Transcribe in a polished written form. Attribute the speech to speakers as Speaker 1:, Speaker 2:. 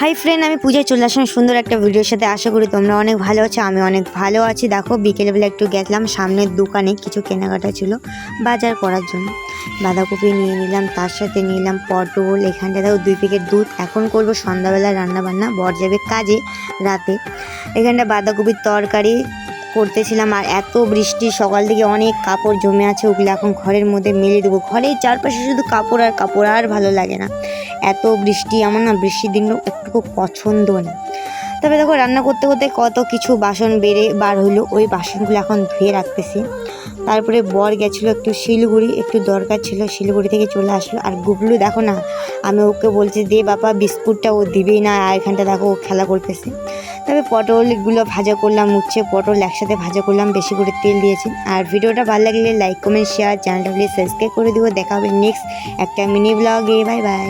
Speaker 1: Hi friend, আমি পূজায় চলে আসলাম সুন্দর একটা ভিডিওর সাথে। আশা করি তোমরা অনেক ভালো আছো, আমি অনেক ভালো আছি। দেখো বিকেলবেলা একটু গেছিলাম সামনের দোকানে, কিছু কেনাকাটা ছিল বাজার করার জন্য। বাঁধাকপি নিয়ে নিলাম, তার সাথে নিলাম পটল। এখানটা দেখো 2 প্যাকেট দুধ। এখন করবো সন্ধ্যাবেলা রান্নাবান্না, বর যাবে কাজে রাতে। এখানটা বাঁধাকপির তরকারি করতেছিলাম। আর এত বৃষ্টি, সকাল থেকে অনেক কাপড় জমে আছে, ওগুলো এখন ঘরের মধ্যে মেলে দেবো। ঘরের চারপাশে শুধু কাপড় আর কাপড়, আর ভালো লাগে না এত বৃষ্টি। আমার না বৃষ্টির দিনও একটু পছন্দ না। তবে দেখো রান্না করতে করতে কত কিছু বাসন বার হলো, ওই বাসনগুলো এখন ধুয়ে রাখতেছি। তারপরে বর গেছিলো একটু শিলিগুড়ি, একটু দরকার ছিল, শিলিগুড়ি থেকে চলে আসলো। আর গুবলু দেখো না, আমি ওকে বলছি দে বাবা বিস্কুটটা, ও দিবেই না। আর এখানটা দেখো ও খেলা করতেছে। তবে পটলগুলো ভাজা করলাম, উচ্ছে পটল একসাথে ভাজা করলাম, বেশি করে তেল দিয়েছি। আর ভিডিওটা ভালো লাগলে লাইক কমেন্ট শেয়ার, চ্যানেলটা প্লিজ সাবস্ক্রাইব করে দিও। দেখা হবে নেক্সট একটা মিনি ব্লগে। Bye bye.